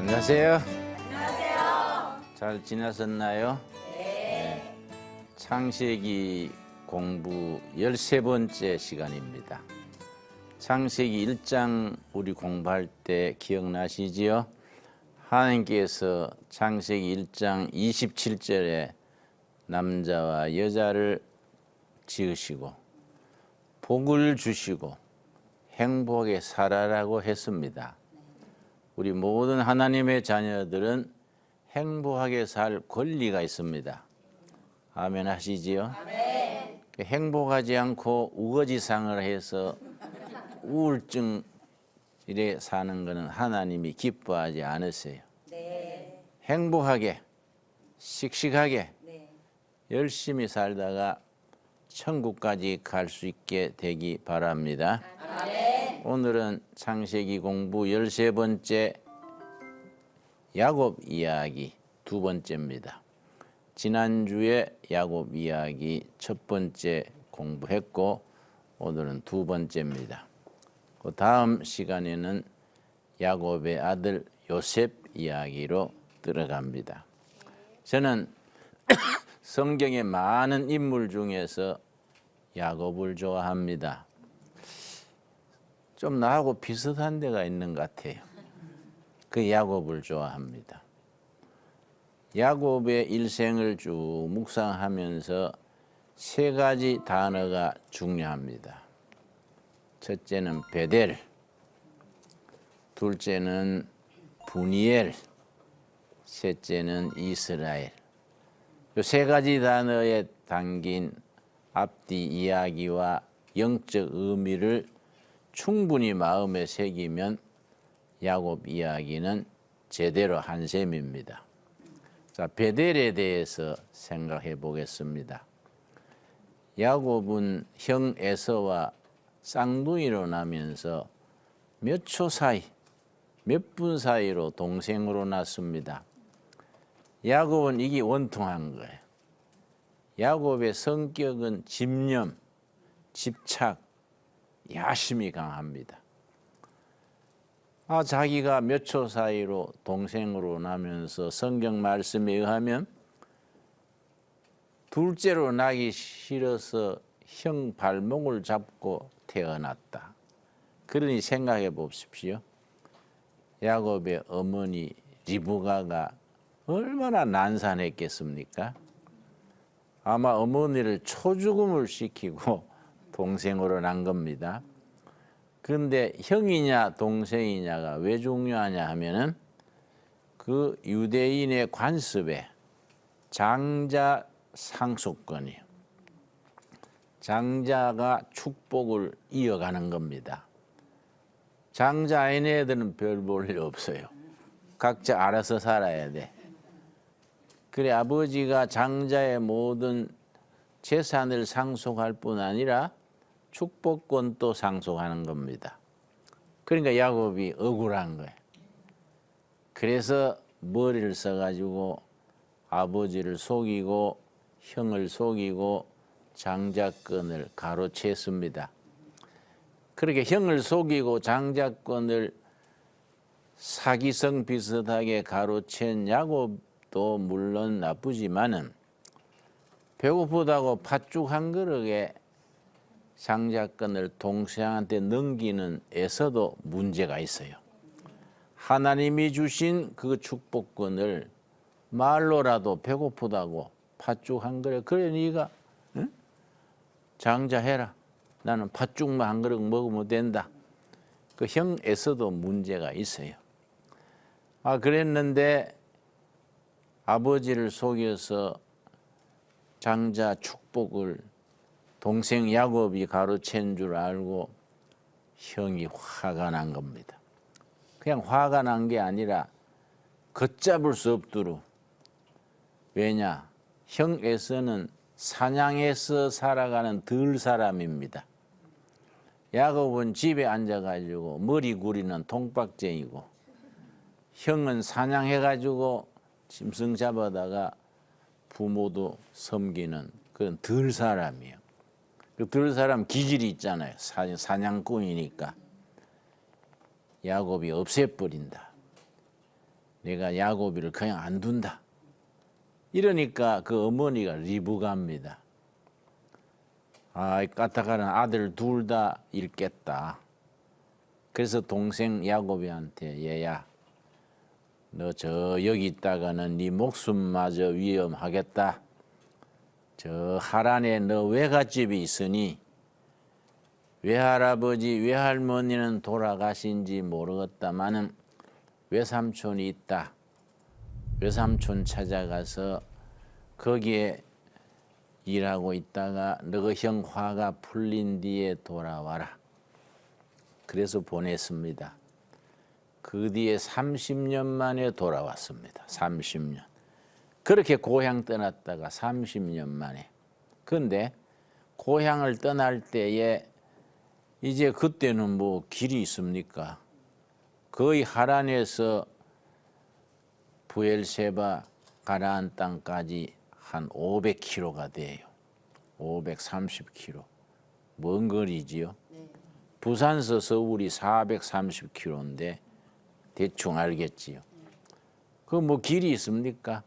안녕하세요. 안녕하세요. 잘 지내셨나요? 네. 창세기 공부 13번째 시간입니다. 창세기 1장 우리 공부할 때 기억나시지요? 하나님께서 창세기 1장 27절에 남자와 여자를 지으시고 복을 주시고 행복하게 살아라고 했습니다. 우리 모든 하나님의 자녀들은 행복하게 살 권리가 있습니다. 아멘 하시지요? 아멘. 행복하지 않고 우거지상을 해서 우울증 이래 사는 것은 하나님이 기뻐하지 않으세요. 네. 행복하게, 씩씩하게, 네. 열심히 살다가 천국까지 갈 수 있게 되기 바랍니다. 아멘. 오늘은 창세기 공부 13번째 야곱 이야기 두 번째입니다. 지난주에 야곱 이야기 첫 번째 공부했고 오늘은 두 번째입니다. 그 다음 시간에는 야곱의 아들 요셉 이야기로 들어갑니다. 저는 성경의 많은 인물 중에서 야곱을 좋아합니다. 좀 나하고 비슷한 데가 있는 것 같아요. 그 야곱을 좋아합니다. 야곱의 일생을 쭉 묵상하면서 세 가지 단어가 중요합니다. 첫째는 베델, 둘째는 분이엘, 셋째는 이스라엘. 이 세 가지 단어에 담긴 앞뒤 이야기와 영적 의미를 충분히 마음에 새기면 야곱 이야기는 제대로 한 셈입니다. 자, 베델에 대해서 생각해 보겠습니다. 야곱은 형 에서와 쌍둥이로 나면서 몇 초 사이, 몇 분 사이로 동생으로 났습니다. 야곱은 이게 원통한 거예요. 야곱의 성격은 집념, 집착, 야심이 강합니다. 자기가 몇 초 사이로 동생으로 나면서 성경 말씀에 의하면 둘째로 나기 싫어서 형 발목을 잡고 태어났다. 그러니 생각해 보십시오. 야곱의 어머니 리브가가 얼마나 난산했겠습니까? 아마 어머니를 초죽음을 시키고 동생으로 난 겁니다. 그런데 형이냐 동생이냐가 왜 중요하냐 하면은 그 유대인의 관습에 장자 상속권이에요. 장자가 축복을 이어가는 겁니다. 장자 아닌 애들은 별 볼 일 없어요. 각자 알아서 살아야 돼. 그래 아버지가 장자의 모든 재산을 상속할 뿐 아니라 축복권도 상속하는 겁니다. 그러니까 야곱이 억울한 거예요. 그래서 머리를 써가지고 아버지를 속이고 형을 속이고 장자권을 가로챘습니다. 그렇게 형을 속이고 장자권을 사기성 비슷하게 가로챈 야곱도 물론 나쁘지만은 배고프다고 팥죽 한 그릇에 장자권을 동생한테 넘기는 에서도 문제가 있어요. 하나님이 주신 그 축복권을 말로라도 배고프다고 팥죽 한 그릇 그래 네가 응? 장자해라. 나는 팥죽만 한 그릇 먹으면 된다. 그 형에서도 문제가 있어요. 그랬는데 아버지를 속여서 장자 축복을 동생 야곱이 가로챈 줄 알고 형이 화가 난 겁니다. 그냥 화가 난 게 아니라 걷잡을 수 없도록. 왜냐? 형 에서는 사냥해서 살아가는 들 사람입니다. 야곱은 집에 앉아가지고 머리 구리는 통박쟁이고 형은 사냥해가지고 짐승 잡아다가 부모도 섬기는 그런 들 사람이에요. 그 들 사람 기질이 있잖아요. 사냥꾼이니까 야곱이 없애버린다. 내가 야곱이를 그냥 안 둔다. 이러니까 그 어머니가 리브가입니다. 까딱하는 아들 둘 다 잃겠다. 그래서 동생 야곱이한테 얘야, 너 저 여기 있다가는 네 목숨마저 위험하겠다. 저 하란에 너 외갓집이 있으니 외할아버지 외할머니는 돌아가신지 모르겠다마는 외삼촌이 있다. 외삼촌 찾아가서 거기에 일하고 있다가 너그 형 화가 풀린 뒤에 돌아와라. 그래서 보냈습니다. 그 뒤에 30년 만에 돌아왔습니다. 30년. 그렇게 고향 떠났다가 30년 만에. 그런데 고향을 떠날 때에 이제 그때는 뭐 길이 있습니까? 거의 하란에서 부엘세바 가나안 땅까지 한 500km가 돼요. 530km. 먼 거리지요. 부산서 서울이 430km인데 대충 알겠지요. 그 뭐 길이 있습니까?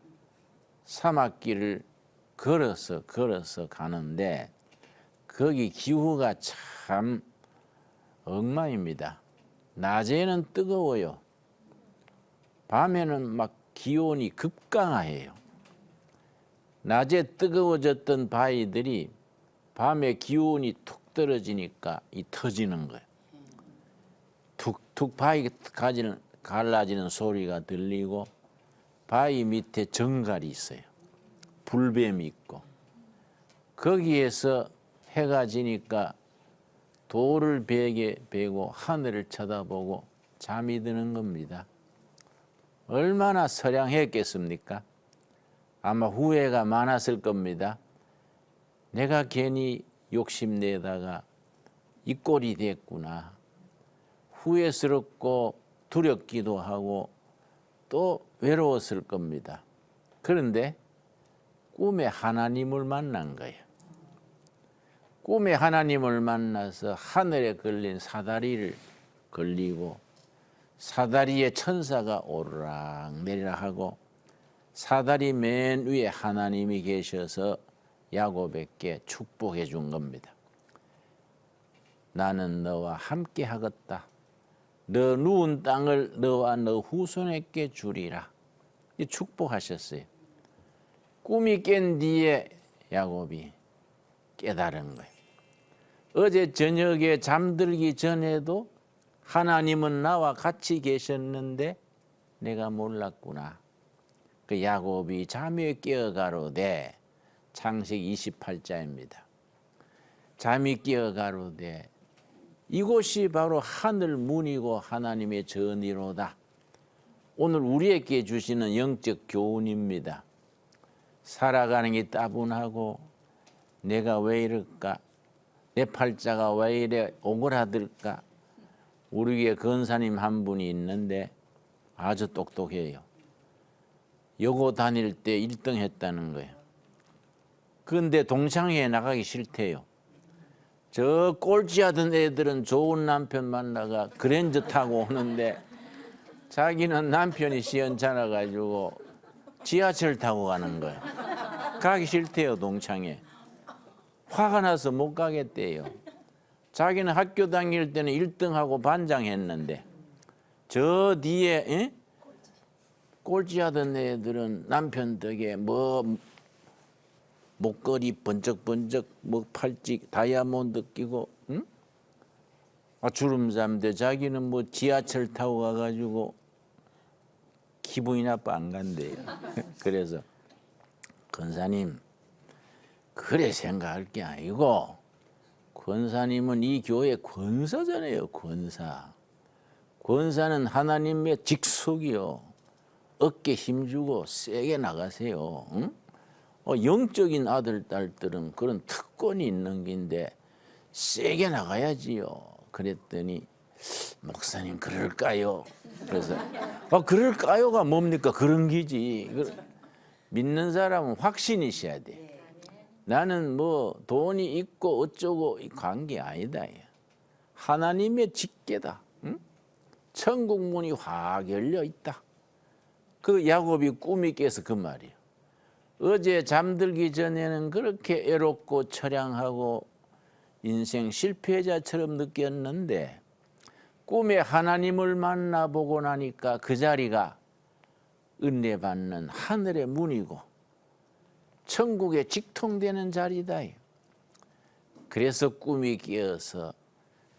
사막길을 걸어서 가는데 거기 기후가 참 엉망입니다. 낮에는 뜨거워요. 밤에는 막 기온이 급강하해요. 낮에 뜨거워졌던 바위들이 밤에 기온이 툭 떨어지니까 터지는 거예요. 툭툭 바위 갈라지는 소리가 들리고 바위 밑에 정갈이 있어요. 불뱀이 있고 거기에서 해가 지니까 돌을 벽에 베고 하늘을 쳐다보고 잠이 드는 겁니다. 얼마나 서량했겠습니까? 아마 후회가 많았을 겁니다. 내가 괜히 욕심내다가 이 꼴이 됐구나. 후회스럽고 두렵기도 하고 또 외로웠을 겁니다. 그런데 꿈에 하나님을 만난 거예요. 꿈에 하나님을 만나서 하늘에 걸린 사다리를 걸리고 사다리에 천사가 오르락 내리락 하고 사다리 맨 위에 하나님이 계셔서 야곱에게 축복해 준 겁니다. 나는 너와 함께 하겠다. 너 누운 땅을 너와 너 후손에게 주리라. 축복하셨어요. 꿈이 깬 뒤에 야곱이 깨달은 거예요. 어제 저녁에 잠들기 전에도 하나님은 나와 같이 계셨는데 내가 몰랐구나. 그 야곱이 잠에 깨어가로되 창세기 28자입니다. 잠이 깨어가로되 이곳이 바로 하늘 문이고 하나님의 전이로다. 오늘 우리에게 주시는 영적 교훈입니다. 살아가는 게 따분하고 내가 왜 이럴까? 내 팔자가 왜 이래 오그라들까? 우리 교회 권사님 한 분이 있는데 아주 똑똑해요. 여고 다닐 때 1등 했다는 거예요. 그런데 동창회에 나가기 싫대요. 저 꼴찌하던 애들은 좋은 남편 만나가 그랜저 타고 오는데 자기는 남편이 시원찮아가지고 지하철 타고 가는 거예요. 가기 싫대요. 동창회. 화가 나서 못 가겠대요. 자기는 학교 다닐 때는 1등하고 반장했는데 저 뒤에 꼴찌하던 애들은 남편 덕에 뭐 목걸이 번쩍번쩍 뭐 팔찌 다이아몬드 끼고 주름 잡는데 자기는 뭐 지하철 타고 가가지고 기분이 나빠 안 간대요. 그래서 권사님 그래 생각할 게 아니고 권사님은 이 교회 권사잖아요. 권사. 권사는 하나님의 직속이요. 어깨 힘주고 세게 나가세요. 응? 영적인 아들 딸들은 그런 특권이 있는 긴데 세게 나가야지요. 그랬더니 목사님 그럴까요? 그래서 그럴까요가 뭡니까? 그런 기지. 믿는 사람은 확신이 있어야 돼. 나는 뭐 돈이 있고 어쩌고 관계 아니다. 하나님의 직계다. 응? 천국 문이 확 열려 있다. 그 야곱이 꿈이 깨서 그 말이에요. 어제 잠들기 전에는 그렇게 애롭고 처량하고 인생 실패자처럼 느꼈는데 꿈에 하나님을 만나보고 나니까 그 자리가 은혜 받는 하늘의 문이고 천국에 직통되는 자리다. 그래서 꿈이 깨어서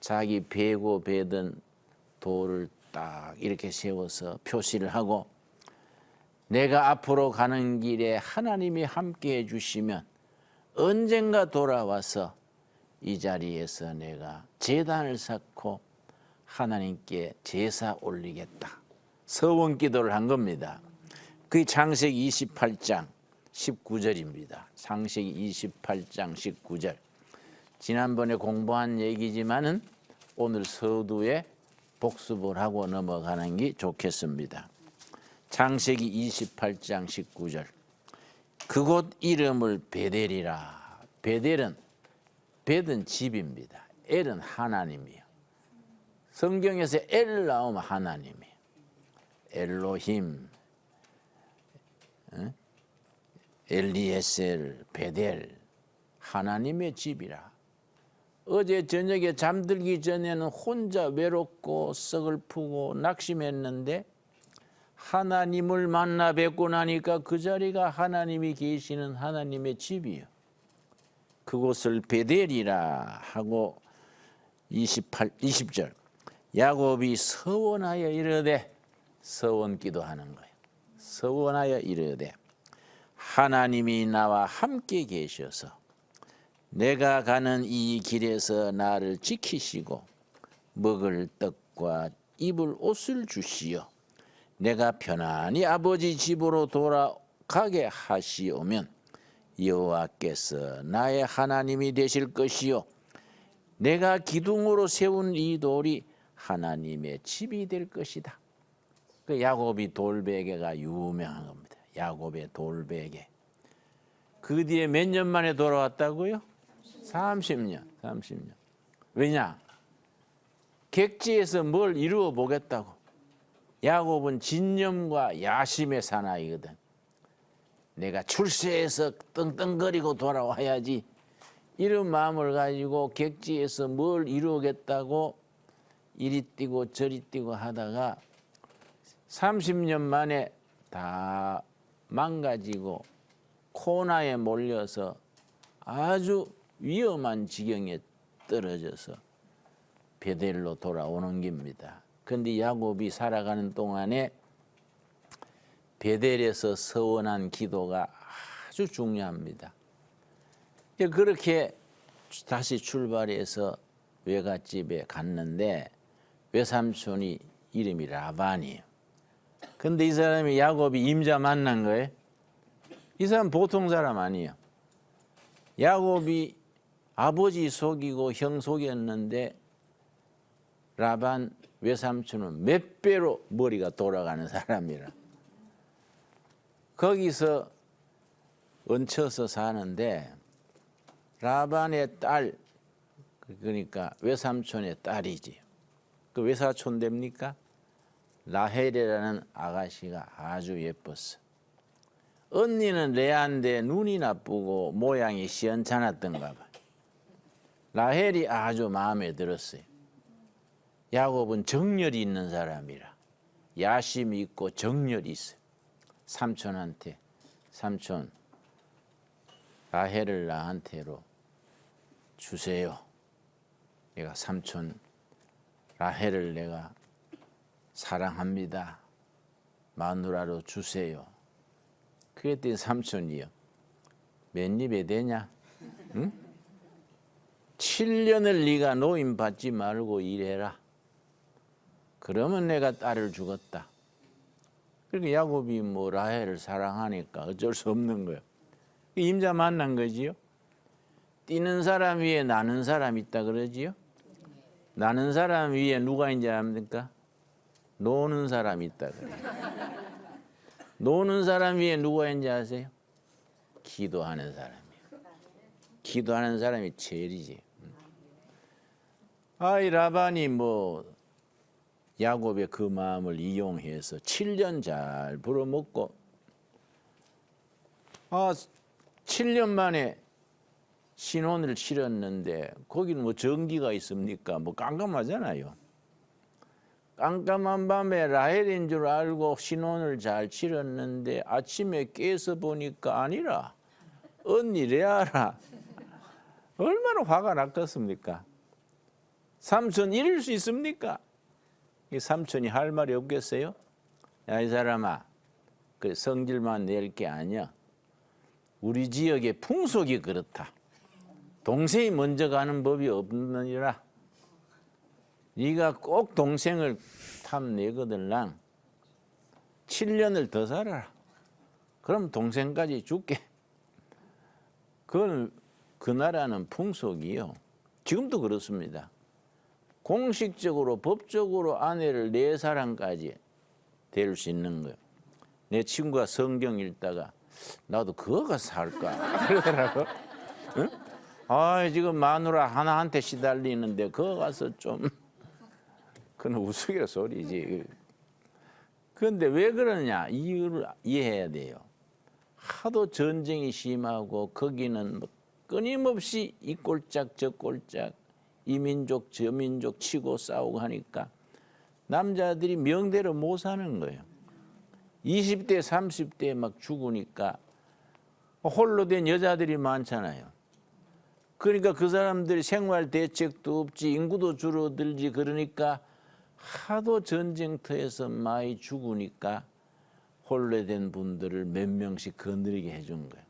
자기 베고 베던 돌을 딱 이렇게 세워서 표시를 하고 내가 앞으로 가는 길에 하나님이 함께 해주시면 언젠가 돌아와서 이 자리에서 내가 제단을 쌓고 하나님께 제사 올리겠다. 서원 기도를 한 겁니다. 그게 창세기 28장 19절입니다. 창세기 28장 19절. 지난번에 공부한 얘기지만은 오늘 서두에 복습을 하고 넘어가는 게 좋겠습니다. 창세기 28장 19절. 그곳 이름을 베델이라. 베델은 집입니다. 엘은 하나님이요. 성경에서 엘 나오면 하나님이에요. 엘로힘, 엘리에셀, 베델, 하나님의 집이라. 어제 저녁에 잠들기 전에는 혼자 외롭고 썩을프고 낙심했는데 하나님을 만나 뵙고 나니까 그 자리가 하나님이 계시는 하나님의 집이요. 그곳을 베델이라 하고 20절. 야곱이 서원하여 이르되, 서원 기도하는 거예요. 서원하여 이르되 하나님이 나와 함께 계셔서 내가 가는 이 길에서 나를 지키시고 먹을 떡과 입을 옷을 주시어 내가 편안히 아버지 집으로 돌아가게 하시오면 여호와께서 나의 하나님이 되실 것이요 내가 기둥으로 세운 이 돌이 하나님의 집이 될 것이다. 그 야곱이 돌베개가 유명한 겁니다. 야곱의 돌베개. 그 뒤에 몇 년 만에 돌아왔다고요? 30년. 왜냐? 객지에서 뭘 이루어 보겠다고. 야곱은 진념과 야심의 사나이거든. 내가 출세해서 떵떵거리고 돌아와야지. 이런 마음을 가지고 객지에서 뭘 이루겠다고 이리 뛰고 저리 뛰고 하다가 30년 만에 다 망가지고 코나에 몰려서 아주 위험한 지경에 떨어져서 베델로 돌아오는 겁니다. 그런데 야곱이 살아가는 동안에 베델에서 서원한 기도가 아주 중요합니다. 그렇게 다시 출발해서 외갓집에 갔는데 외삼촌이 이름이 라반이에요. 근데 이 사람이 야곱이 임자 만난 거예요. 이 사람 보통 사람 아니에요. 야곱이 아버지 속이고 형 속였는데 라반 외삼촌은 몇 배로 머리가 돌아가는 사람이라. 거기서 얹혀서 사는데 라반의 딸, 그러니까 외삼촌의 딸이지. 그 외사촌 됩니까? 라헬이라는 아가씨가 아주 예뻤어. 언니는 레아인데 눈이 나쁘고 모양이 시원찮았던가 봐. 라헬이 아주 마음에 들었어요. 야곱은 정열이 있는 사람이라 야심이 있고 정열이 있어요. 삼촌한테 삼촌 라헬을 나한테로 주세요. 내가 삼촌 라헬을 내가 사랑합니다. 마누라로 주세요. 그랬더니 삼촌이요. 몇 입에 되냐? 응? 7년을 네가 노임 받지 말고 일해라. 그러면 내가 딸을 주겠다. 그러니까 야곱이 뭐 라헬을 사랑하니까 어쩔 수 없는 거예요. 임자 만난 거지요. 뛰는 사람 위에 나는 사람 있다 그러지요. 나는 사람 위에 누가 있는지 압니까? 노는 사람이 있다 그래요. 노는 사람 위에 누가 있는지 아세요? 기도하는 사람이에요. 기도하는 사람이 제일이지. 아이 라반이 뭐 야곱의 그 마음을 이용해서 7년 잘 불어먹고 7년 만에 신혼을 치렀는데 거기는 뭐 전기가 있습니까? 뭐 깜깜하잖아요. 깜깜한 밤에 라헬인 줄 알고 신혼을 잘 치렀는데 아침에 깨서 보니까 아니라 언니 레아라. 얼마나 화가 났겠습니까? 삼촌 이럴 수 있습니까? 이 삼촌이 할 말이 없겠어요? 야, 이 사람아, 그 성질만 낼 게 아니야. 우리 지역의 풍속이 그렇다. 동생이 먼저 가는 법이 없느니라. 네가 꼭 동생을 탐내거들랑 7년을 더 살아라. 그럼 동생까지 줄게. 그건 그 나라는 풍속이요. 지금도 그렇습니다. 공식적으로 법적으로 아내를 4사람까지 데릴 수 있는 거예요. 내 친구가 성경 읽다가 나도 그거가 살까 그러더라고. 응? 지금 마누라 하나한테 시달리는데 그거 가서 좀 그건 우스갯 소리지. 그런데 왜 그러냐 이유를 이해해야 돼요. 하도 전쟁이 심하고 거기는 뭐 끊임없이 이 꼴짝 저 꼴짝 이 민족 저 민족 치고 싸우고 하니까 남자들이 명대로 못 사는 거예요. 20대 30대에 막 죽으니까 홀로 된 여자들이 많잖아요. 그러니까 그 사람들이 생활 대책도 없지 인구도 줄어들지 그러니까 하도 전쟁터에서 많이 죽으니까 홀로 된 분들을 몇 명씩 거느리게 해준 거예요.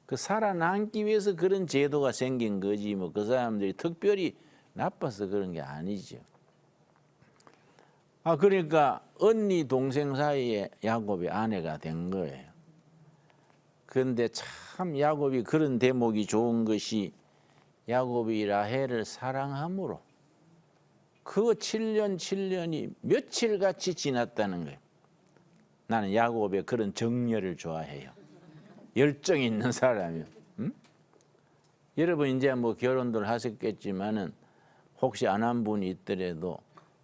그 살아남기 위해서 그런 제도가 생긴 거지 뭐 그 사람들이 특별히 나빠서 그런 게 아니죠. 그러니까 언니 동생 사이에 야곱이 아내가 된 거예요. 그런데 참 야곱이 그런 대목이 좋은 것이 야곱이 라헬을 사랑함으로 그 7년이 며칠같이 지났다는 거예요. 나는 야곱의 그런 정열을 좋아해요. 열정이 있는 사람이요. 응? 여러분 이제 뭐 결혼들 하셨겠지만은 혹시 안 한 분이 있더라도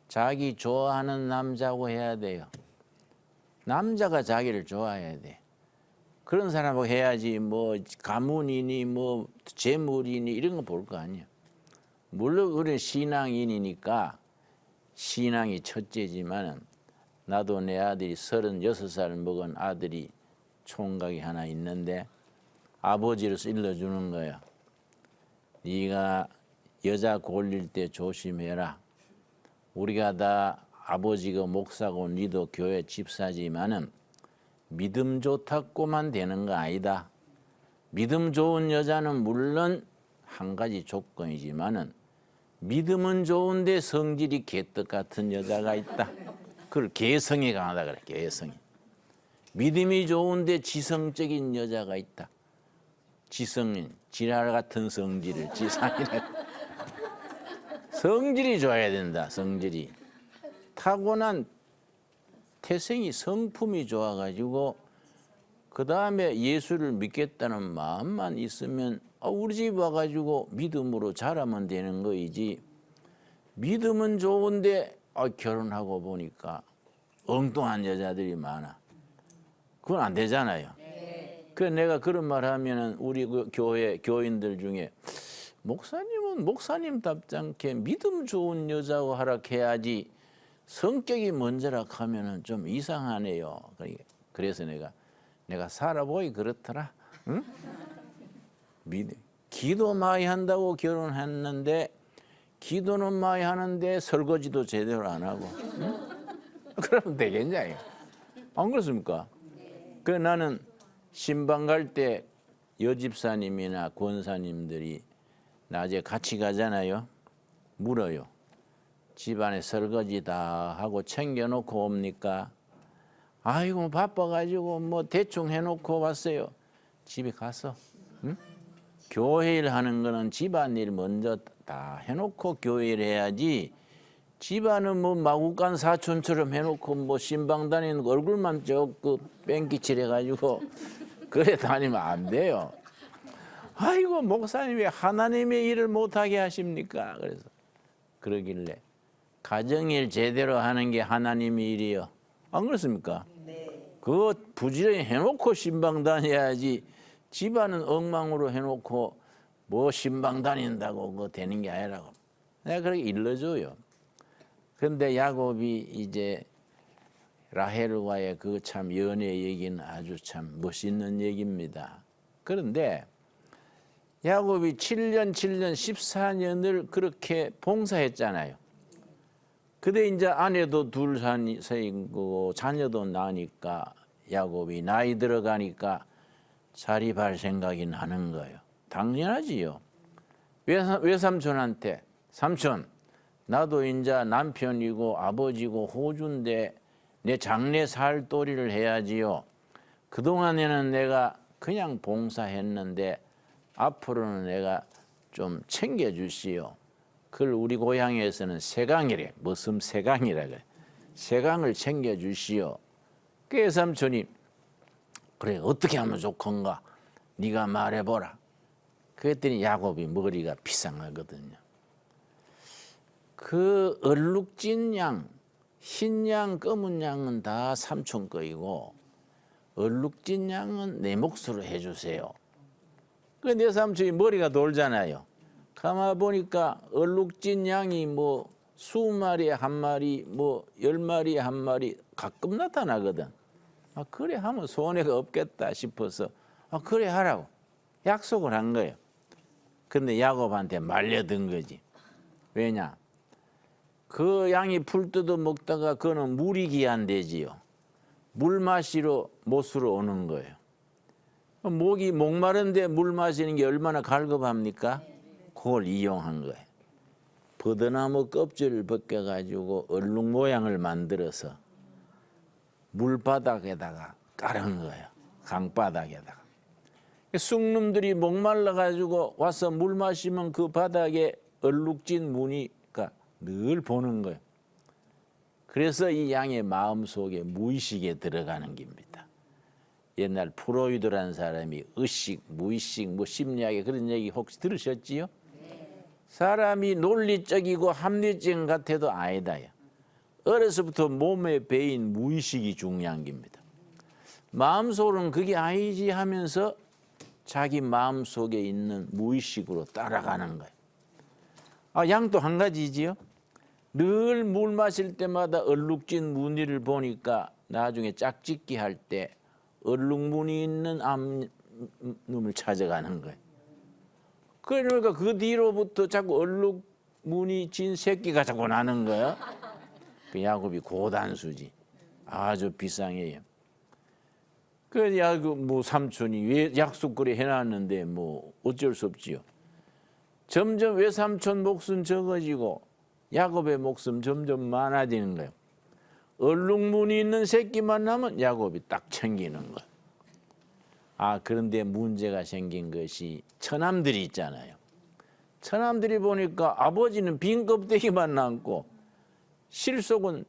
자기 좋아하는 남자고 해야 돼요. 남자가 자기를 좋아해야 돼. 그런 사람하고 해야지 뭐 가문이니 뭐 재물이니 이런 거 볼 거 아니야. 물론 우리는 신앙인이니까 신앙이 첫째지만은 나도 내 아들이 36살 먹은 아들이 총각이 하나 있는데 아버지로서 일러주는 거야. 네가 여자 골릴 때 조심해라. 우리가 다 아버지가 목사고 니도 교회 집사지만은 믿음 좋다고만 되는 거 아니다. 믿음 좋은 여자는 물론 한 가지 조건이지만은 믿음은 좋은데 성질이 개떡 같은 여자가 있다. 그걸 개성이 강하다 그래. 개성이. 믿음이 좋은데 지성적인 여자가 있다. 지성인, 지랄 같은 성질을 지상이라. 성질이 좋아야 된다. 성질이. 타고난 태생이 성품이 좋아가지고 그 다음에 예수를 믿겠다는 마음만 있으면 우리 집 와가지고 믿음으로 자라면 되는 거이지. 믿음은 좋은데 결혼하고 보니까 엉뚱한 여자들이 많아. 그건 안 되잖아요. 그래서 내가 그런 말 하면은 우리 그 교회 교인들 중에 목사님은 목사님답지 않게 믿음 좋은 여자고 하락해야지 성격이 먼저라 하면은 좀 이상하네요. 그래서 내가 살아보기 그렇더라. 응? 기도 많이 한다고 결혼했는데 기도는 많이 하는데 설거지도 제대로 안 하고. 응? 그러면 되겠냐? 안 그렇습니까? 그래서 나는 신방 갈 때 여집사님이나 권사님들이 낮에 같이 가잖아요. 물어요. 집안에 설거지 다 하고 챙겨놓고 옵니까? 아이고 바빠가지고 뭐 대충 해놓고 왔어요. 집에 가서 응? 교회 일 하는 거는 집안일 먼저 다 해놓고 교회 일 해야지. 집안은 뭐 마구간 사촌처럼 해놓고 뭐 신방 다니는 거 얼굴만 그 뺑기칠 해가지고 그래 다니면 안 돼요. 아이고 목사님 왜 하나님의 일을 못하게 하십니까? 그래서 그러길래 가정일 제대로 하는 게 하나님의 일이요. 안 그렇습니까? 그거 부지런히 해놓고 신방 다녀야지. 집안은 엉망으로 해놓고 뭐 신방 다닌다고 그거 되는 게 아니라고. 내가 그렇게 일러줘요. 그런데 야곱이 이제 라헬과의 그 참 연애 얘기는 아주 참 멋있는 얘기입니다. 그런데 야곱이 7년 14년을 그렇게 봉사했잖아요. 근데 이제 아내도 둘 생기고 자녀도 나니까 야곱이 나이 들어가니까 자립할 생각이 나는 거예요. 당연하지요. 외삼촌한테 삼촌 나도 이제 남편이고 아버지고 호주인데 내 장래 살 도리를 해야지요. 그동안에는 내가 그냥 봉사했는데 앞으로는 내가 좀 챙겨주시오. 그걸 우리 고향에서는 세강이래. 무슨 세강이라 그래. 세강을 챙겨주시오. 그 외삼촌이 그래 어떻게 하면 좋건가? 네가 말해보라. 그랬더니 야곱이 머리가 비상하거든요. 그 얼룩진 양, 흰 양, 검은 양은 다 삼촌 거이고 얼룩진 양은 내 몫으로 해주세요. 그 내 삼촌이 머리가 돌잖아요. 가만 보니까 얼룩진 양이 뭐 20마리에 한 마리, 뭐 10마리에 한 마리 가끔 나타나거든. 아 그래 하면 손해가 없겠다 싶어서 아 그래 하라고 약속을 한 거예요. 근데 야곱한테 말려든 거지. 왜냐? 그 양이 풀 뜯어 먹다가 그거는 물이 귀한대지요. 물 마시러 못으로 오는 거예요. 목이 목마른데 물 마시는 게 얼마나 갈급합니까? 그걸 이용한 거예요. 버드나무 껍질을 벗겨가지고 얼룩 모양을 만들어서 물바닥에다가 깔은 거예요. 강바닥에다가. 쑥놈들이 목말라가지고 와서 물 마시면 그 바닥에 얼룩진 무늬가 늘 보는 거예요. 그래서 이 양의 마음속에 무의식에 들어가는 겁니다. 옛날 프로이드라는 사람이 의식, 무의식, 뭐 심리학에 그런 얘기 혹시 들으셨지요? 사람이 논리적이고 합리적 같아도 아니다. 어려서부터 몸에 배인 무의식이 중요한 겁니다. 마음속으로는 그게 아니지 하면서 자기 마음속에 있는 무의식으로 따라가는 거예요. 아, 양도 한 가지지요. 늘 물 마실 때마다 얼룩진 무늬를 보니까 나중에 짝짓기 할 때 얼룩무늬 있는 암놈을 찾아가는 거예요. 그러니까 그 뒤로부터 자꾸 얼룩무늬 진 새끼가 자꾸 나는 거예요. 그 야곱이 고단수지. 아주 비상해요. 그 야곱 뭐 삼촌이 왜 약속 그래 해놨는데 뭐 어쩔 수 없지요. 점점 외삼촌 몫은 적어지고 야곱의 몫은 점점 많아지는 거예요. 얼룩무늬 있는 새끼만 나면 야곱이 딱 챙기는 거예요. 아 그런데 문제가 생긴 것이 처남들이 있잖아요. 처남들이 보니까 아버지는 빈 껍데기만 남고 실속은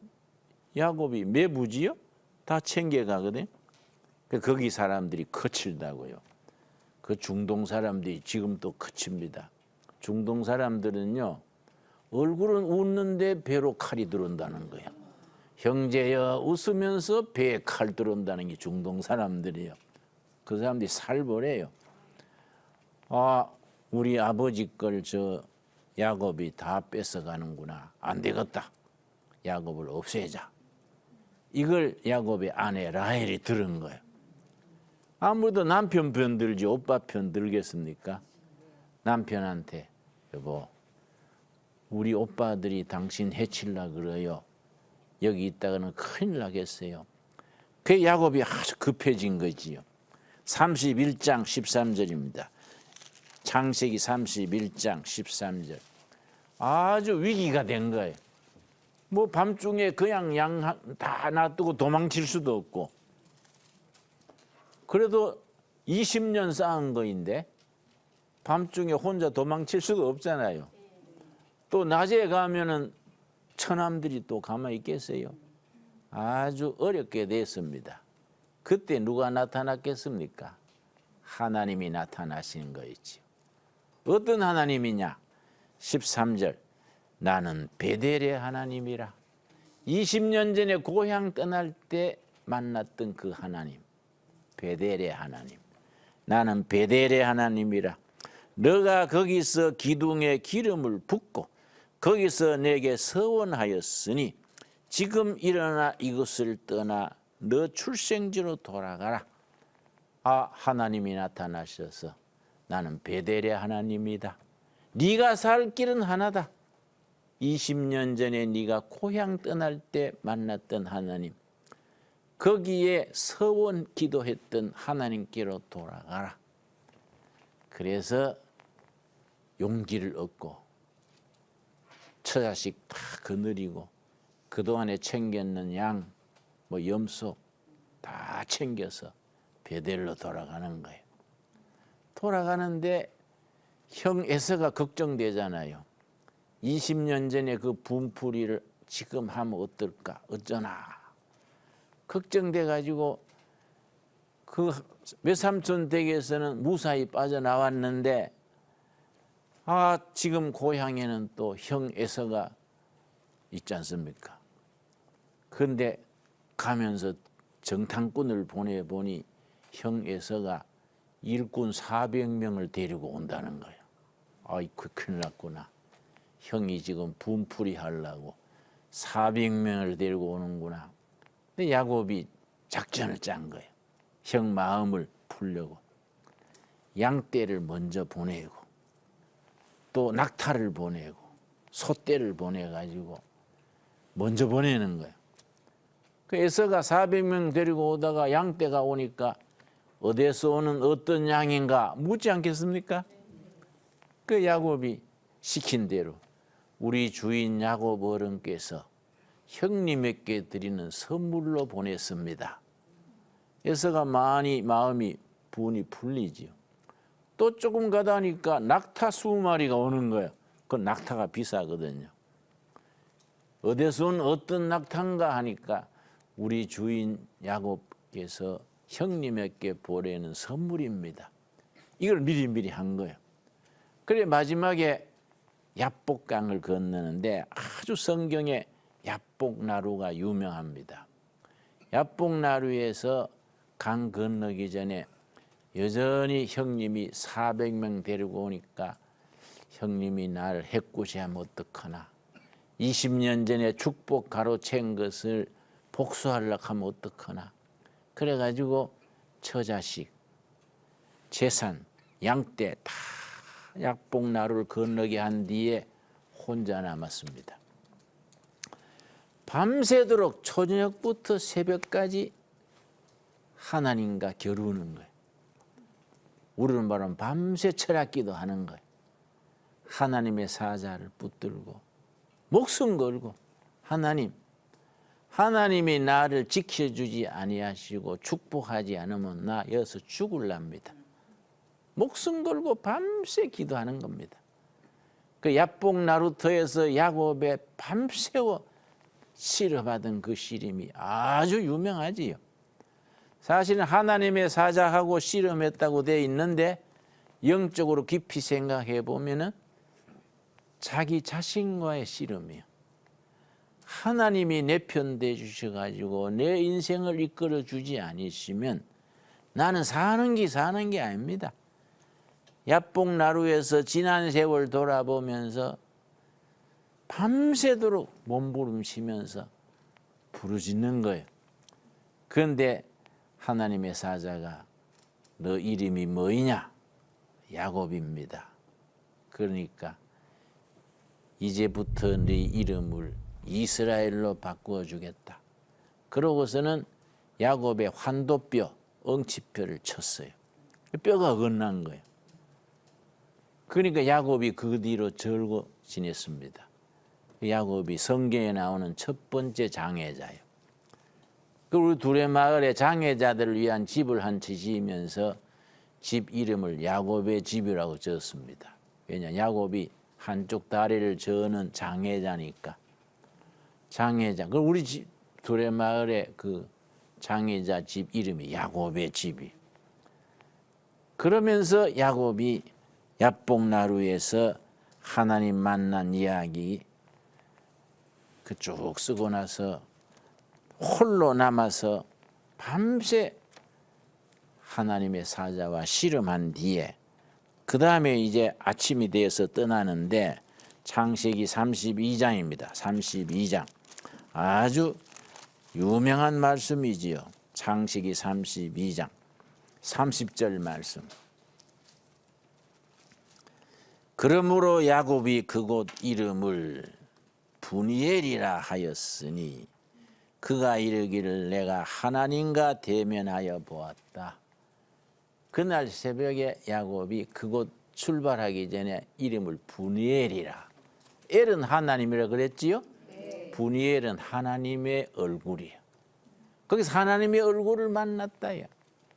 야곱이 매부지요? 다 챙겨가거든. 거기 사람들이 거칠다고요. 그 중동 사람들이 지금 또 거칩니다. 중동 사람들은요. 얼굴은 웃는데 배로 칼이 들어온다는 거예요. 형제여 웃으면서 배에 칼 들어온다는 게 중동 사람들이에요. 그 사람들이 살벌해요. 아 우리 아버지 걸 저 야곱이 다 뺏어가는구나. 안 되겠다. 야곱을 없애자. 이걸 야곱의 아내 라헬이 들은 거예요. 아무래도 남편 편 들지 오빠 편 들겠습니까? 남편한테 여보 우리 오빠들이 당신 해칠라 그래요. 여기 있다가는 큰일 나겠어요. 그 야곱이 아주 급해진 거지요. 31장 13절입니다. 창세기 31장 13절. 아주 위기가 된 거예요. 뭐 밤중에 그냥 양 다 놔두고 도망칠 수도 없고 그래도 20년 쌓은 거인데 밤중에 혼자 도망칠 수도 없잖아요. 또 낮에 가면은 처남들이 또 가만히 있겠어요. 아주 어렵게 됐습니다. 그때 누가 나타났겠습니까? 하나님이 나타나신 거였지요. 어떤 하나님이냐? 13절 나는 베델의 하나님이라. 20년 전에 고향 떠날 때 만났던 그 하나님, 베델의 하나님. 나는 베델의 하나님이라. 너가 거기서 기둥에 기름을 붓고 거기서 내게 서원하였으니 지금 일어나 이것을 떠나 너 출생지로 돌아가라. 하나님이 나타나셔서 나는 베델의 하나님이다. 네가 살 길은 하나다. 20년 전에 네가 고향 떠날 때 만났던 하나님, 거기에 서원 기도했던 하나님께로 돌아가라. 그래서 용기를 얻고 처자식 다 거느리고 그동안에 챙겼는 양, 염소 다 챙겨서 베델로 돌아가는 거예요. 돌아가는데 형 에서가 걱정되잖아요. 20년 전에 그 분풀이를 지금 하면 어떨까, 어쩌나 걱정돼 가지고 그 외삼촌 댁에서는 무사히 빠져나왔는데 지금 고향에는 또 형 에서가 있지 않습니까? 그런데 가면서 정탐꾼을 보내보니 형 에서가 일꾼 400명을 데리고 온다는 거예요. 아이고 큰일 났구나. 형이 지금 분풀이 하려고 400명을 데리고 오는구나. 근데 야곱이 작전을 짠 거예요. 형 마음을 풀려고 양떼를 먼저 보내고 또 낙타를 보내고 소떼를 보내가지고 먼저 보내는 거예요. 그 에서가 400명 데리고 오다가 양떼가 오니까 어디서 오는 어떤 양인가 묻지 않겠습니까? 그 야곱이 시킨 대로 우리 주인 야곱 어른께서 형님에게 드리는 선물로 보냈습니다. 에서가 많이 마음이 분이 풀리지요. 또 조금 가다 하니까 낙타 20마리가 오는 거예요. 그 낙타가 비싸거든요. 어디서 온 어떤 낙타인가 하니까 우리 주인 야곱께서 형님에게 보내는 선물입니다. 이걸 미리미리 한 거예요. 그래 마지막에 야복강을 건너는데 아주 성경에 야복나루가 유명합니다. 야복나루에서 강 건너기 전에 여전히 형님이 400명 데리고 오니까 형님이 나를 해코지하면 어떡하나, 20년 전에 축복 가로챈 것을 복수하려고 하면 어떡하나. 그래가지고 처자식, 재산, 양떼 다 약복나루를 건너게 한 뒤에 혼자 남았습니다. 밤새도록 초저녁부터 새벽까지 하나님과 겨루는 거예요. 우리는 말하면 밤새 철학기도 하는 거예요. 하나님의 사자를 붙들고 목숨 걸고 하나님이 나를 지켜주지 아니하시고 축복하지 않으면 나 여기서 죽을랍니다. 목숨 걸고 밤새 기도하는 겁니다. 그 야복나루터에서 야곱의 밤새워 씨름하던 그 씨름이 아주 유명하지요. 사실은 하나님의 사자하고 씨름했다고 되어 있는데 영적으로 깊이 생각해 보면은 자기 자신과의 씨름이에요. 하나님이 내 편 돼 주셔가지고 내 인생을 이끌어 주지 않으시면 나는 사는 게 아닙니다. 야복나루에서 지난 세월 돌아보면서 밤새도록 몸부림치면서 부르짖는 거예요. 그런데 하나님의 사자가 너 이름이 뭐이냐? 야곱입니다. 그러니까 이제부터 네 이름을 이스라엘로 바꾸어 주겠다. 그러고서는 야곱의 환도뼈, 엉치뼈를 쳤어요. 뼈가 어긋난 거예요. 그러니까 야곱이 그 뒤로 절고 지냈습니다. 야곱이 성경에 나오는 첫 번째 장애자예요. 그리고 둘의 마을에 장애자들을 위한 집을 한 채 지으면서 집 이름을 야곱의 집이라고 지었습니다. 왜냐, 야곱이 한쪽 다리를 저는 장애자니까. 장애자. 그럼 우리 집 둘의 마을에 그 장애자 집 이름이 야곱의 집이. 그러면서 야곱이 야복나루에서 하나님 만난 이야기 그 쭉 쓰고 나서 홀로 남아서 밤새 하나님의 사자와 씨름한 뒤에 그 다음에 이제 아침이 되어서 떠나는데 창세기 32장입니다. 32장 아주 유명한 말씀이지요. 창세기 32장 30절 말씀. 그러므로 야곱이 그곳 이름을 분이엘이라 하였으니 그가 이르기를 내가 하나님과 대면하여 보았다. 그날 새벽에 야곱이 그곳 출발하기 전에 이름을 분이엘이라. 엘은 하나님이라 그랬지요? 네. 분이엘은 하나님의 얼굴이에요. 거기서 하나님의 얼굴을 만났다야.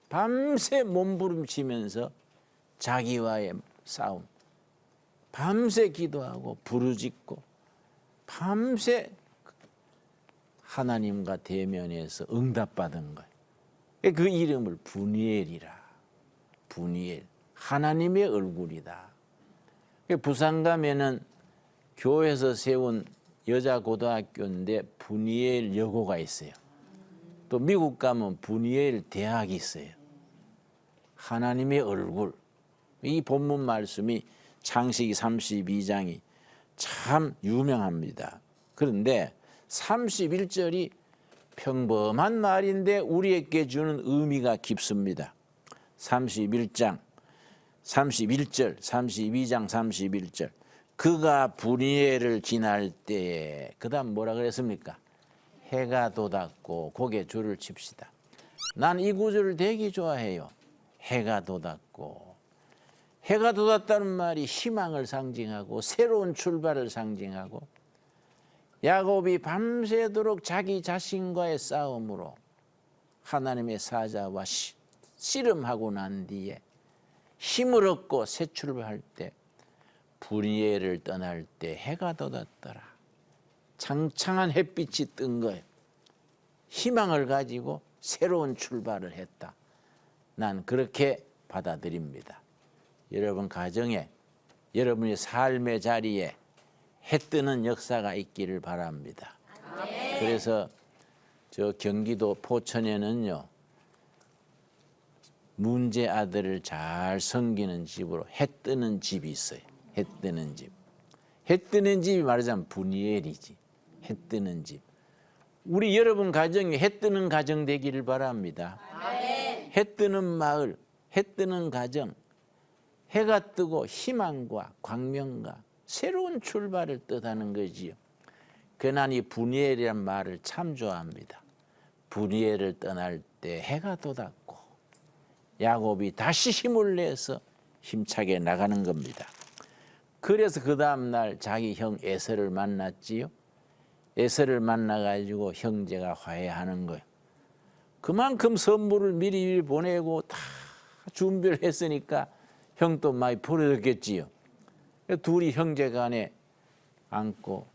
밤새 몸부림치면서 자기와의 싸움. 밤새 기도하고 부르짖고 밤새 하나님과 대면해서 응답받은 거예요. 그 이름을 분이엘이라. 분이엘. 하나님의 얼굴이다. 부산 가면은 교회에서 세운 여자 고등학교인데 분이엘 여고가 있어요. 또 미국 가면 분이엘 대학이 있어요. 하나님의 얼굴. 이 본문 말씀이 창세기 32장이 참 유명합니다. 그런데 31절이 평범한 말인데 우리에게 주는 의미가 깊습니다. 31장 31절 32장 31절 그가 분이엘을 지날 때에 그 다음 뭐라 그랬습니까? 해가 돋았고 고개 줄을 칩시다. 난 이 구절을 되게 좋아해요. 해가 돋았고. 해가 돋았다는 말이 희망을 상징하고 새로운 출발을 상징하고 야곱이 밤새도록 자기 자신과의 싸움으로 하나님의 사자와 씨름하고 난 뒤에 힘을 얻고 새 출발할 때 분이엘을 떠날 때 해가 돋았더라. 창창한 햇빛이 뜬 거예요. 희망을 가지고 새로운 출발을 했다. 난 그렇게 받아들입니다. 여러분 가정에 여러분의 삶의 자리에 해 뜨는 역사가 있기를 바랍니다. 그래서 저 경기도 포천에는요 문제 아들을 잘 섬기는 집으로 해 뜨는 집이 있어요. 해 뜨는 집. 해 뜨는 집이 말하자면 분이엘이지. 해 뜨는 집. 우리 여러분 가정이 해 뜨는 가정 되기를 바랍니다. 해 뜨는 마을, 해 뜨는 가정. 해가 뜨고 희망과 광명과 새로운 출발을 뜻하는 거지요. 그난 이 분이엘이란 말을 참 좋아합니다. 분이엘을 떠날 때 해가 돋았고 야곱이 다시 힘을 내서 힘차게 나가는 겁니다. 그래서 그 다음 날 자기 형 에서를 만났지요. 에서를 만나가지고 형제가 화해하는 거예요. 그만큼 선물을 미리 보내고 다 준비를 했으니까 형도 많이 버려졌겠지요. 둘이 형제 간에 안고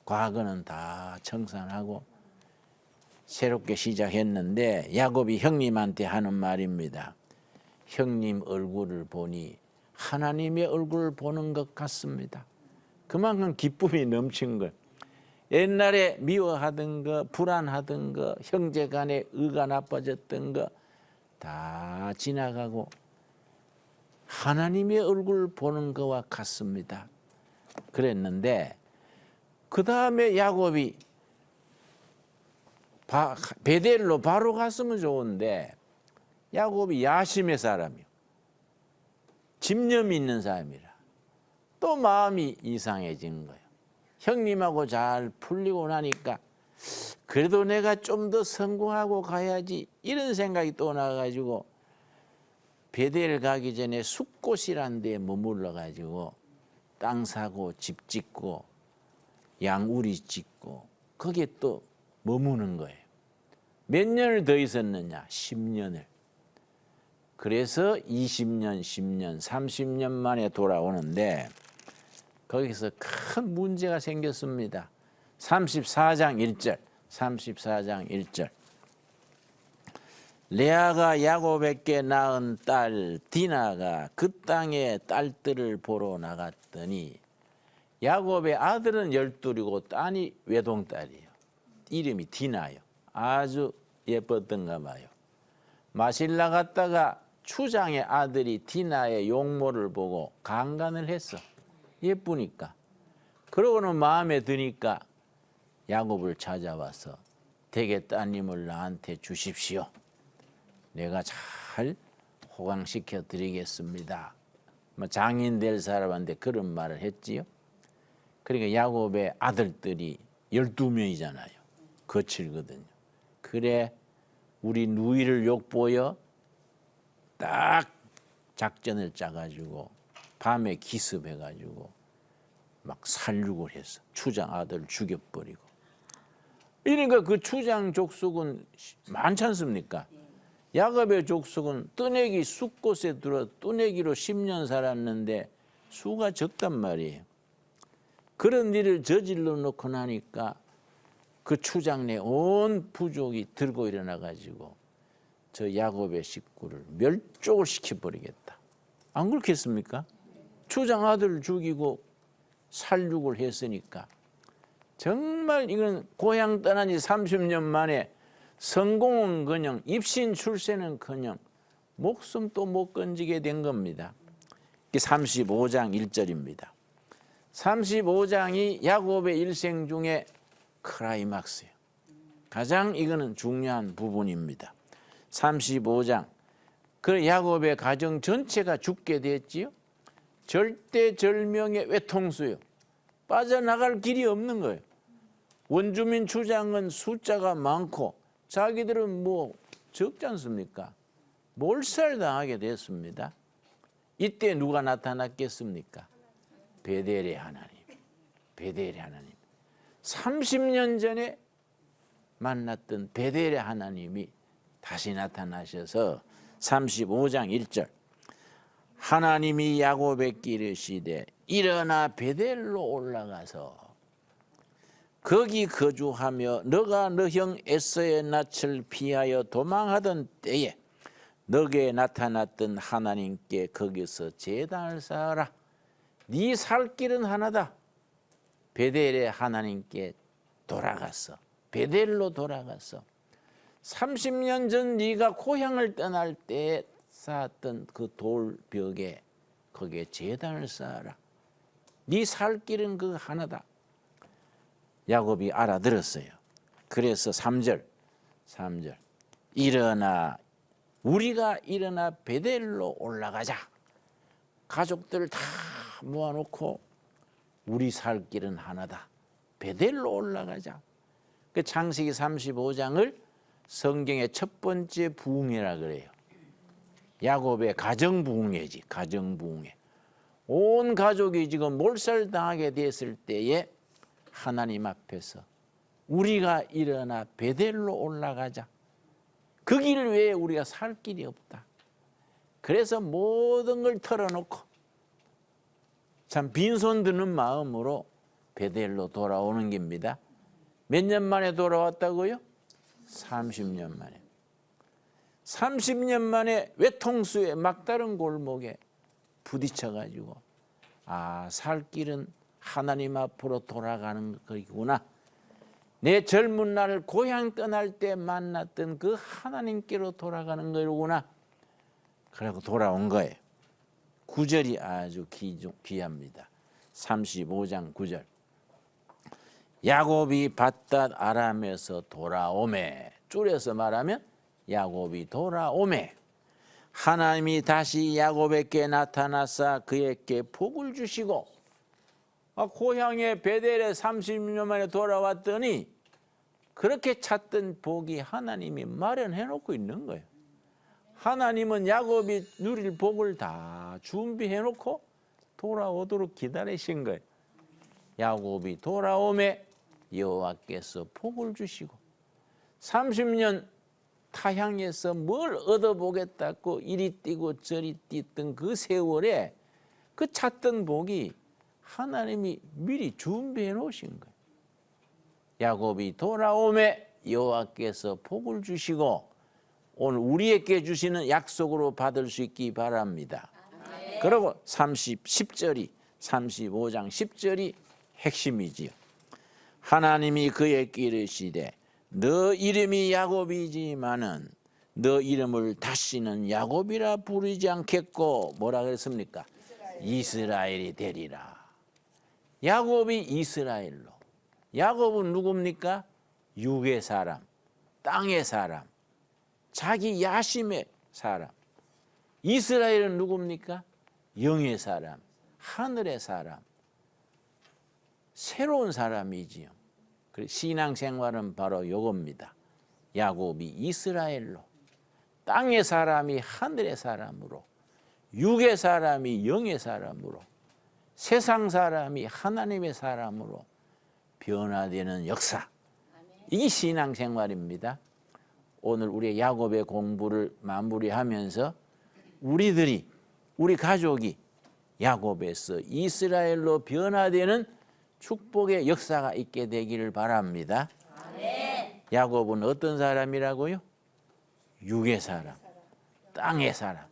과거는 다 청산하고 새롭게 시작했는데 야곱이 형님한테 하는 말입니다. 형님 얼굴을 보니 하나님의 얼굴을 보는 것 같습니다. 그만큼 기쁨이 넘친 것. 옛날에 미워하던 거, 불안하던 거, 형제 간에 의가 나빠졌던 거 다 지나가고 하나님의 얼굴을 보는 것과 같습니다. 그랬는데 그 다음에 야곱이 베델로 바로 갔으면 좋은데 야곱이 야심의 사람이요. 집념이 있는 사람이라 또 마음이 이상해진 거예요. 형님하고 잘 풀리고 나니까 그래도 내가 좀 더 성공하고 가야지 이런 생각이 또 나가지고 베델 가기 전에 숫곳이라는 데에 머물러 가지고 땅 사고 집 짓고 양우리 짓고 거기에 또 머무는 거예요. 몇 년을 더 있었느냐? 10년을. 그래서 20년, 10년, 30년 만에 돌아오는데 거기서 큰 문제가 생겼습니다. 34장 1절, 34장 1절. 레아가 야곱에게 낳은 딸 디나가 그 땅에 딸들을 보러 나갔더니 야곱의 아들은 12이고 딸이 외동딸이에요. 이름이 디나요. 아주 예뻤던가 봐요. 마실라 갔다가 추장의 아들이 디나의 용모를 보고 강간을 했어. 예쁘니까. 그러고는 마음에 드니까 야곱을 찾아와서 대개 따님을 나한테 주십시오. 내가 잘 호강시켜 드리겠습니다. 장인 될 사람한테 그런 말을 했지요. 그러니까 야곱의 아들들이 12명이잖아요. 거칠거든요. 그래 우리 누이를 욕보여 딱 작전을 짜가지고 밤에 기습해가지고 막 살육을 했어. 추장 아들을 죽여버리고. 이러니까 그 추장 족속은 많지 않습니까? 야곱의 족속은 뜨내기 숫곳에 들어 뜨내기로 10년 살았는데 수가 적단 말이에요. 그런 일을 저질러 놓고 나니까 그 추장네 온 부족이 들고 일어나 가지고 저 야곱의 식구를 멸족을 시켜버리겠다. 안 그렇겠습니까? 추장 아들을 죽이고 살육을 했으니까 정말 이건 고향 떠난 지 30년 만에 성공은커녕 입신 출세는커녕 목숨도 못 건지게 된 겁니다. 35장 1절입니다. 35장이 야곱의 일생 중에 클라이막스예요. 가장 이거는 중요한 부분입니다. 35장 그 야곱의 가정 전체가 죽게 됐지요. 절대절명의 외통수요. 빠져나갈 길이 없는 거예요. 원주민 추장은 숫자가 많고 자기들은 뭐 적지 않습니까? 몰살당하게 됐습니다. 이때 누가 나타났겠습니까? 베델의 하나님. 베델의 하나님. 30년 전에 만났던 베델의 하나님이 다시 나타나셔서 35장 1절 하나님이 야곱에게 이르시되 일어나 베델로 올라가서 거기 거주하며 너가 너 형 에서의 낯을 피하여 도망하던 때에 너게 나타났던 하나님께 거기서 제단을 쌓아라. 네 살 길은 하나다. 베델의 하나님께 돌아갔어. 베델로 돌아갔어. 30년 전 네가 고향을 떠날 때 쌓았던 그 돌벽에 거기에 제단을 쌓아라. 네 살 길은 그 하나다. 야곱이 알아들었어요. 그래서 3절 일어나 우리가 일어나 베델로 올라가자. 가족들 다 모아놓고 우리 살 길은 하나다. 베델로 올라가자. 그 창세기 35장을 성경의 첫 번째 부흥회라 그래요. 야곱의 가정부흥회지. 가정부흥회. 온 가족이 지금 몰살당하게 됐을 때에 하나님 앞에서 우리가 일어나 베델로 올라가자. 그 길 외에 우리가 살 길이 없다. 그래서 모든 걸 털어놓고 참 빈손 드는 마음으로 베델로 돌아오는 겁니다. 몇 년 만에 돌아왔다고요? 30년 만에. 30년 만에 외통수의 막다른 골목에 부딪혀가지고 살 길은 하나님 앞으로 돌아가는 거구나. 내 젊은 날 고향 떠날 때 만났던 그 하나님께로 돌아가는 거구나. 그러고 돌아온 거예요. 9절이 아주 귀합니다. 35장 9절. 야곱이 밧닷 아람에서 돌아오매. 줄여서 말하면 야곱이 돌아오매. 하나님이 다시 야곱에게 나타나사 그에게 복을 주시고 고향의 베델에 30년 만에 돌아왔더니 그렇게 찾던 복이 하나님이 마련해 놓고 있는 거예요. 하나님은 야곱이 누릴 복을 다 준비해 놓고 돌아오도록 기다리신 거예요. 야곱이 돌아오매 여호와께서 복을 주시고 30년 타향에서 뭘 얻어보겠다고 이리 뛰고 저리 뛰던 그 세월에 그 찾던 복이 하나님이 미리 준비해 놓으신 거예요. 야곱이 돌아오매 여호와께서 복을 주시고 오늘 우리에게 주시는 약속으로 받을 수 있기 바랍니다. 그리고 10절이 35장 10절이 핵심이지요. 하나님이 그에게 이르시되 너 이름이 야곱이지만은 너 이름을 다시는 야곱이라 부르지 않겠고 뭐라 그랬습니까? 이스라엘이 되리라. 야곱이 이스라엘로. 야곱은 누굽니까? 육의 사람, 땅의 사람, 자기 야심의 사람. 이스라엘은 누굽니까? 영의 사람, 하늘의 사람, 새로운 사람이지요. 신앙생활은 바로 이겁니다. 야곱이 이스라엘로, 땅의 사람이 하늘의 사람으로, 육의 사람이 영의 사람으로, 세상 사람이 하나님의 사람으로 변화되는 역사. 이게 신앙생활입니다. 오늘 우리 야곱의 공부를 마무리하면서 우리 가족이 야곱에서 이스라엘로 변화되는 축복의 역사가 있게 되기를 바랍니다. 야곱은 어떤 사람이라고요? 육의 사람, 땅의 사람.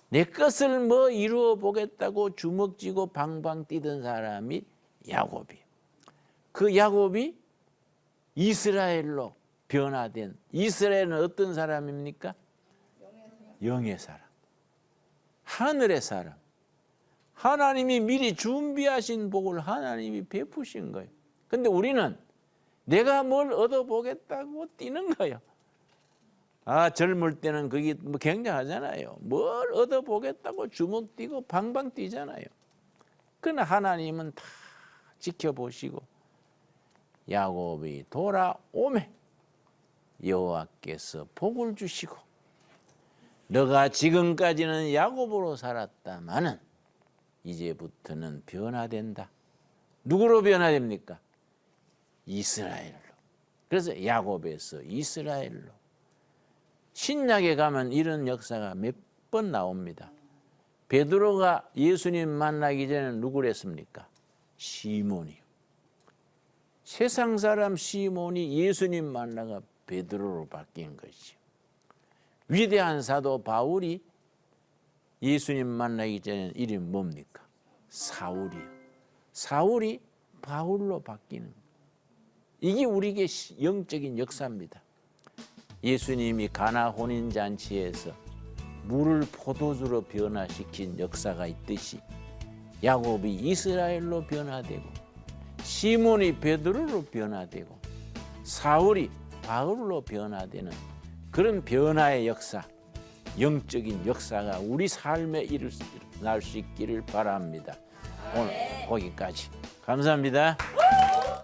내 것을 뭐 이루어 보겠다고 주먹 쥐고 방방 뛰던 사람이 야곱이에요. 그 야곱이 이스라엘로 변화된, 이스라엘은 어떤 사람입니까? 영의 사람, 하늘의 사람. 하나님이 미리 준비하신 복을 하나님이 베푸신 거예요. 근데 우리는 내가 뭘 얻어보겠다고 뛰는 거예요. 젊을 때는 그게 뭐 굉장하잖아요. 뭘 얻어보겠다고 주먹 뛰고 방방 뛰잖아요. 그러나 하나님은 다 지켜보시고 야곱이 돌아오매 여호와께서 복을 주시고 너가 지금까지는 야곱으로 살았다마는 이제부터는 변화된다. 누구로 변화됩니까? 이스라엘로. 그래서 야곱에서 이스라엘로. 신약에 가면 이런 역사가 몇 번 나옵니다. 베드로가 예수님 만나기 전에 누구를 했습니까? 시몬이요. 세상 사람 시몬이 예수님 만나가 베드로로 바뀐 것이요. 위대한 사도 바울이 예수님 만나기 전에 이름이 뭡니까? 사울이요. 사울이 바울로 바뀌는 거예요. 이게 우리에게 영적인 역사입니다. 예수님이 가나 혼인잔치에서 물을 포도주로 변화시킨 역사가 있듯이 야곱이 이스라엘로 변화되고 시몬이 베드로로 변화되고 사울이 바울로 변화되는 그런 변화의 역사, 영적인 역사가 우리 삶에 일어날 수 있기를 바랍니다. 오늘 거기까지. 감사합니다.